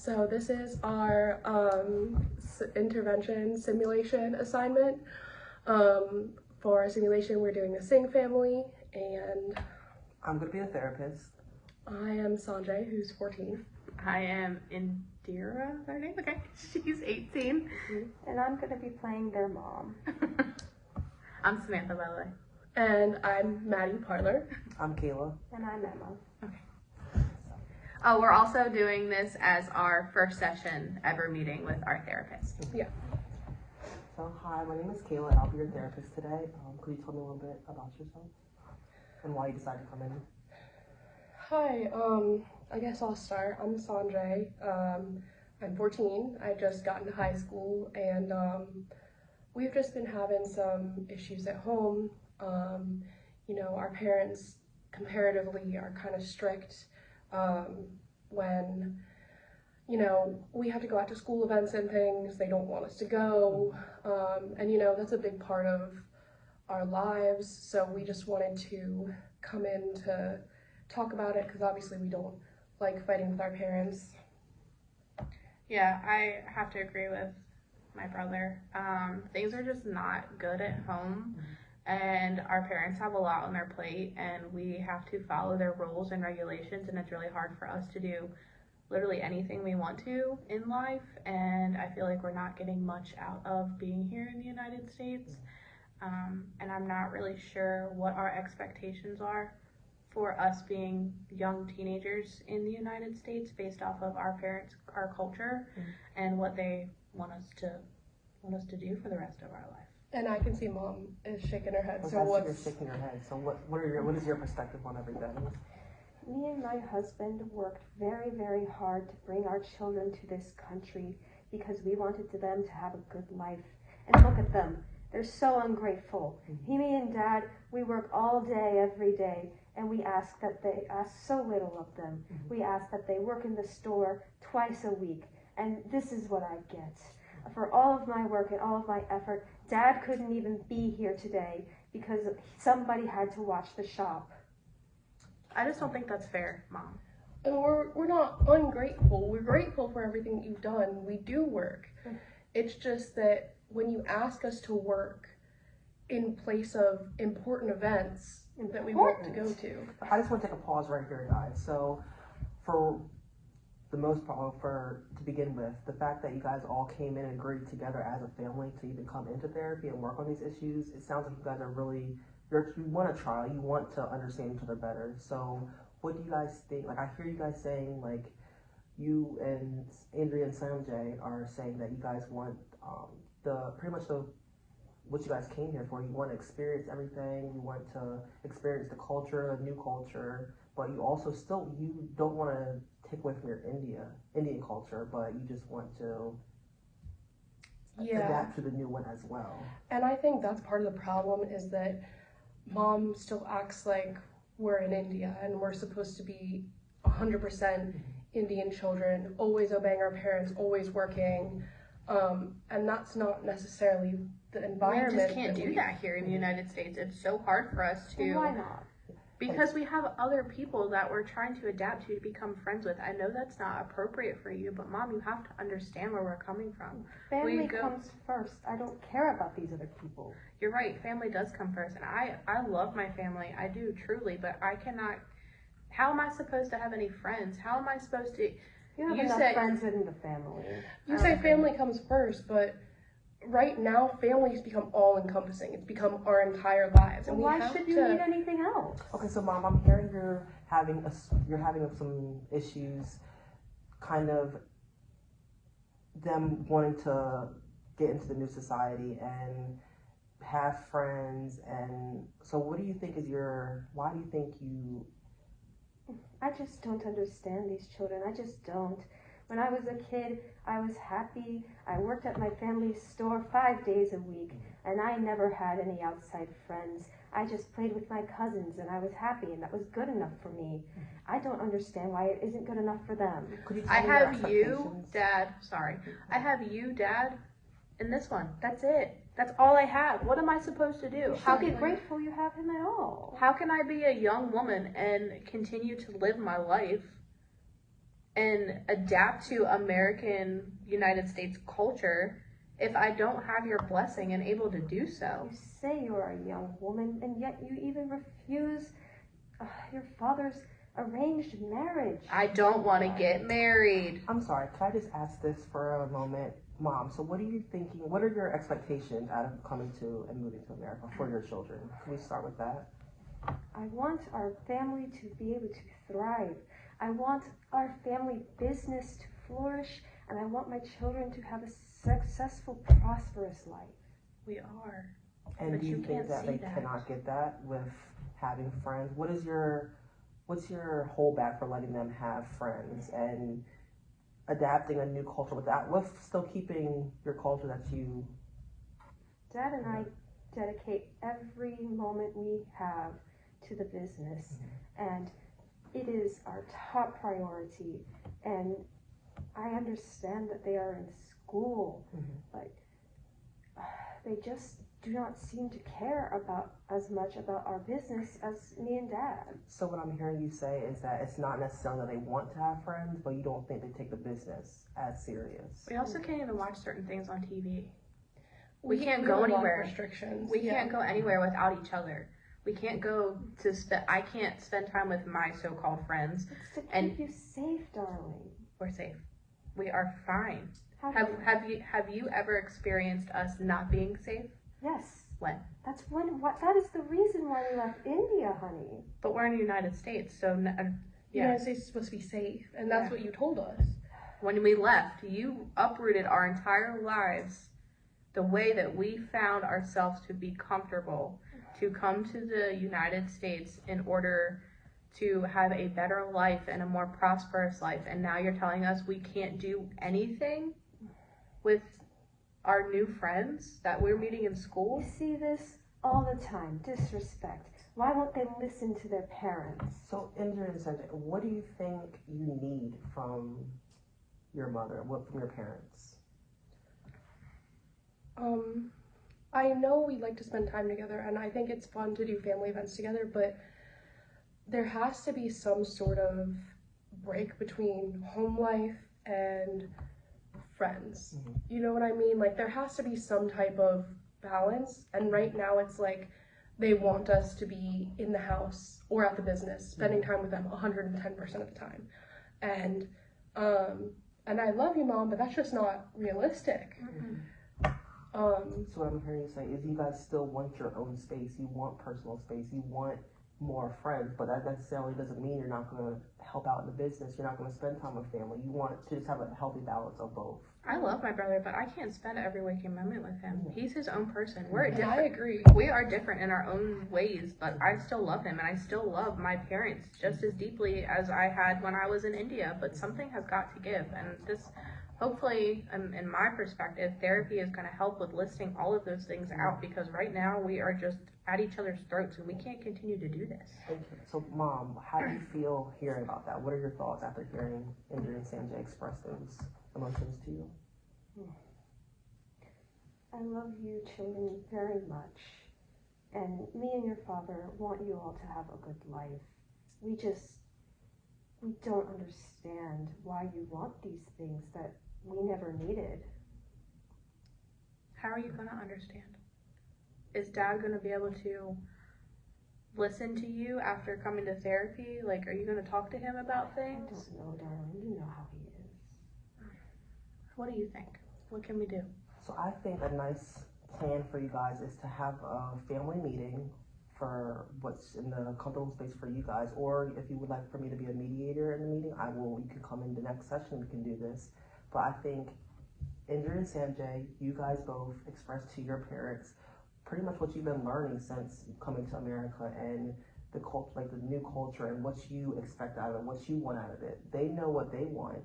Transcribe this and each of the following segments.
So this is our intervention simulation assignment. For our simulation, we're doing the Singh family, and I'm going to be a therapist. I am Sanjay, who's 14. I am Indira, is her name? Okay, she's 18. And I'm going to be playing their mom. I'm Samantha, by the way. And I'm Maddie Parler. I'm Kayla. And I'm Emma. Okay. Oh, we're also doing this as our first session ever meeting with our therapist. Yeah. So, hi, my name is Kayla, and I'll be your therapist today. Could you tell me a little bit about yourself and why you decided to come in? Hi, I guess I'll start. I'm Sanjay. I'm 14. I just got into high school, and we've just been having some issues at home. You know, our parents comparatively are kind of strict when, you know, we have to go out to school events and things. They don't want us to go, and you know, that's a big part of our lives. So we just wanted to come in to talk about it, because obviously we don't like fighting with our parents. Yeah, I have to agree with my brother. Things are just not good at home, and our parents have a lot on their plate, and we have to follow their rules and regulations, and it's really hard for us to do literally anything we want to in life, and I feel like we're not getting much out of being here in the United States, and I'm not really sure what our expectations are for us being young teenagers in the United States based off of our parents, our culture, and what they want us to do for the rest of our life. And I can see Mom is shaking her head. So you're shaking your head. So what is your perspective on everything? Me and my husband worked very, very hard to bring our children to this country because we wanted them to have a good life. And look at them. They're so ungrateful. Me and Dad, we work all day, every day, and we ask so little of them. We ask that they work in the store twice a week, and this is what I get. For all of my work and all of my effort, Dad couldn't even be here today because somebody had to watch the shop. I just don't think that's fair, Mom. And we're not ungrateful. We're grateful for everything that you've done. We do work. It's just that when you ask us to work in place of important events that we want to go to. I just want to take a pause right here, guys. So, for the most part, to begin with, the fact that you guys all came in and agreed together as a family to even come into therapy and work on these issues, it sounds like you guys are really, you want to try, you want to understand each other better. So, what do you guys think? Like, I hear you guys saying, like, you and Andrea and Sanjay are saying that you guys want what you guys came here for. You want to experience everything. You want to experience the culture, the new culture, but you also you don't want to take away from your Indian culture, but you just want to adapt to the new one as well. And I think that's part of the problem, is that Mom still acts like we're in India and we're supposed to be 100% Indian children, always obeying our parents, always working. And that's not necessarily the environment. We just can't do that here in the United States. It's so hard for us to. And why not? Because we have other people that we're trying to adapt to become friends with. I know that's not appropriate for you, but Mom, you have to understand where we're coming from. Family comes first. I don't care about these other people. You're right. Family does come first. And I love my family. I do, truly. But I cannot. How am I supposed to have any friends? How am I supposed to. You have enough friends within the family. You say family comes first, but right now, families become all-encompassing. It's become our entire lives. And why should you need anything else? Okay, so Mom, I'm hearing you're having some issues, kind of them wanting to get into the new society and have friends, and so what do you think why do you think you... I just don't understand these children. I just don't. When I was a kid, I was happy. I worked at my family's store 5 days a week, and I never had any outside friends. I just played with my cousins, and I was happy, and that was good enough for me. I don't understand why it isn't good enough for them. I have you, Dad. Sorry. I have you, Dad, in this one. That's it. That's all I have. What am I supposed to do? How be grateful you have him at all. How can I be a young woman and continue to live my life and adapt to American United States culture if I don't have your blessing and able to do so? You say you are a young woman, and yet you even refuse your father's arranged marriage. I don't want to get married. I'm sorry, can I just ask this for a moment? Mom, so what are you thinking, what are your expectations out of coming to and moving to America for your children? Can we start with that? I want our family to be able to thrive. I want our family business to flourish, and I want my children to have a successful, prosperous life. We are. And But do you you think can't that see they that. cannot get that with having friends? What's your holdback for letting them have friends and adapting a new culture with that, with still keeping your culture that you... Dad and I dedicate every moment we have to the business, and it is our top priority. And I understand that they are in school, but they just do not seem to care about as much about our business as me and Dad. So what I'm hearing you say is that it's not necessarily that they want to have friends, but you don't think they take the business as serious. We also can't even watch certain things on TV. We can't have go a lot of anywhere. Restrictions. We can't go anywhere without each other. We can't go to I can't spend time with my so-called friends. It's to keep And- you safe, darling. We're safe. We are fine. How Have do you- have you ever experienced us not being safe? Yes. When? That's when. That is the reason why we left India, honey. But we're in the United States, so The yeah. United States is supposed to be safe, and that's Yeah. what you told us. When we left, you uprooted our entire lives, the way that we found ourselves to be comfortable, to come to the United States in order to have a better life and a more prosperous life. And now you're telling us we can't do anything with our new friends that we're meeting in school? We see this all the time. Disrespect. Why won't they listen to their parents? So, Indra and Sanjay, what do you think you need from your mother, from your parents? I know we like to spend time together, and I think it's fun to do family events together, but there has to be some sort of break between home life and friends. You know what I mean? Like, there has to be some type of balance, and right now it's like they want us to be in the house or at the business, spending time with them 110% of the time. And I love you, Mom, but that's just not realistic. So what I'm hearing you say is you guys still want your own space, you want personal space, you want more friends, but that necessarily doesn't mean you're not going to help out in the business, you're not going to spend time with family. You want to just have a healthy balance of both. I love my brother, but I can't spend every waking moment with him. He's his own person. We're And I different. agree. We are different in our own ways, but I still love him, and I still love my parents just as deeply as I had when I was in India. But something has got to give, and this, hopefully, in my perspective, therapy is going to help with listing all of those things out, because right now we are just at each other's throats, and we can't continue to do this. So, Mom, how do you feel hearing about that? What are your thoughts after hearing Indra and Sanjay express those emotions to you? I love you children very much, and me and your father want you all to have a good life. We don't understand why you want these things that we never needed. How are you going to understand? Is Dad going to be able to listen to you after coming to therapy? Like, are you going to talk to him about I things? don't know, darling. You know how he is. What do you think? What can we do? So I think a nice plan for you guys is to have a family meeting for what's in the comfortable space for you guys, or if you would like for me to be a mediator in the meeting, you can come in the next session, we can do this. But I think Indra and Sanjay, you guys both expressed to your parents pretty much what you've been learning since coming to America, and the culture, like the new culture, and what you expect out of it, what you want out of it. They know what they want,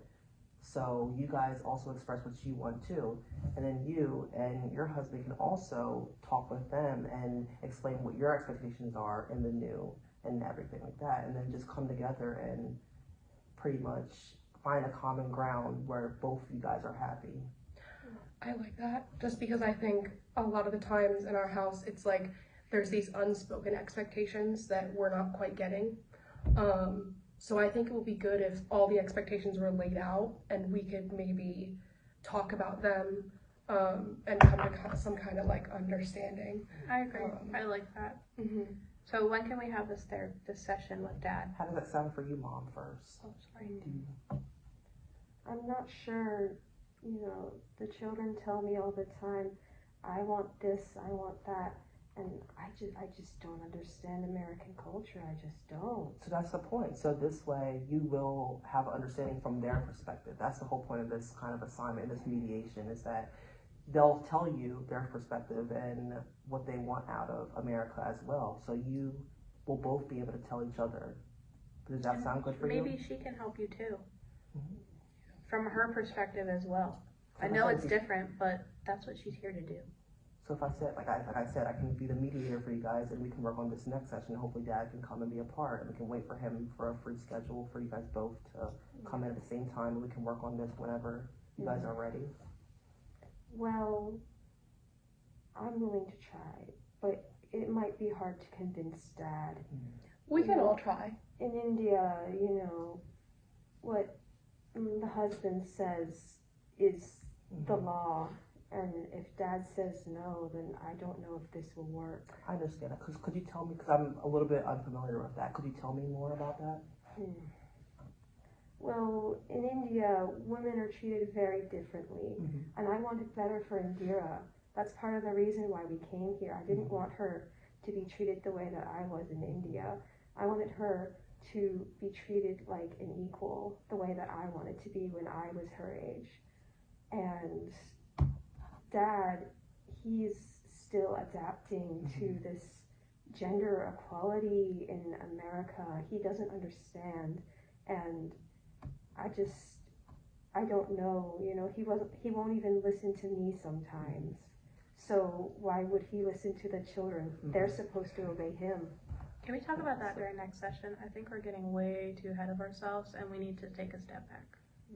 so you guys also express what you want too, and then you and your husband can also talk with them and explain what your expectations are in the new and everything like that, and then just come together and pretty much find a common ground where both you guys are happy. I like that, just because I think a lot of the times in our house, it's like there's these unspoken expectations that we're not quite getting. So I think it would be good if all the expectations were laid out and we could maybe talk about them and come to some kind of like understanding. I agree. I like that. Mm-hmm. So when can we have this session with Dad? How does that sound for you, Mom, first? Oh, sorry. I'm not sure, you know, the children tell me all the time, I want this, I want that, and I just don't understand American culture. I just don't. So that's the point. So this way you will have understanding from their perspective. That's the whole point of this kind of assignment, this mediation, is that they'll tell you their perspective and what they want out of America as well. So you will both be able to tell each other. Does that sound good for you? Maybe she can help you too. Mhm. From her perspective as well. I know it's different, but that's what she's here to do. So if I said, like I said, I can be the mediator for you guys, and we can work on this next session. Hopefully, Dad can come and be a part, and we can wait for him for a free schedule for you guys both to come in at the same time, and we can work on this whenever you guys are ready. Well, I'm willing to try, but it might be hard to convince Dad. We can all try. In India, you know, what the husband says is the law, and if Dad says no, then I don't know if this will work. I understand that. Could you tell me, because I'm a little bit unfamiliar with that, could you tell me more about that? Well, in India, women are treated very differently, and I want it better for Indira. That's part of the reason why we came here. I didn't want her to be treated the way that I was in India. I wanted her to be treated like an equal, the way that I wanted to be when I was her age. And Dad, he's still adapting to this gender equality in America. He doesn't understand, and I don't know, you know, he won't even listen to me sometimes. So why would he listen to the children? They're supposed to obey him. Can we talk about that during next session? I think we're getting way too ahead of ourselves and we need to take a step back.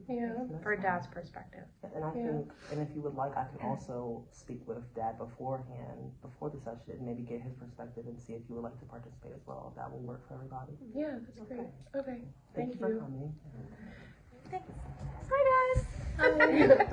Yeah. For Dad's perspective. And I think, and if you would like, I could also speak with Dad beforehand, before the session, and maybe get his perspective and see if you would like to participate as well. If that will work for everybody. Yeah, that's great. Okay. Thank you for coming. Thanks. Hi guys. Hi.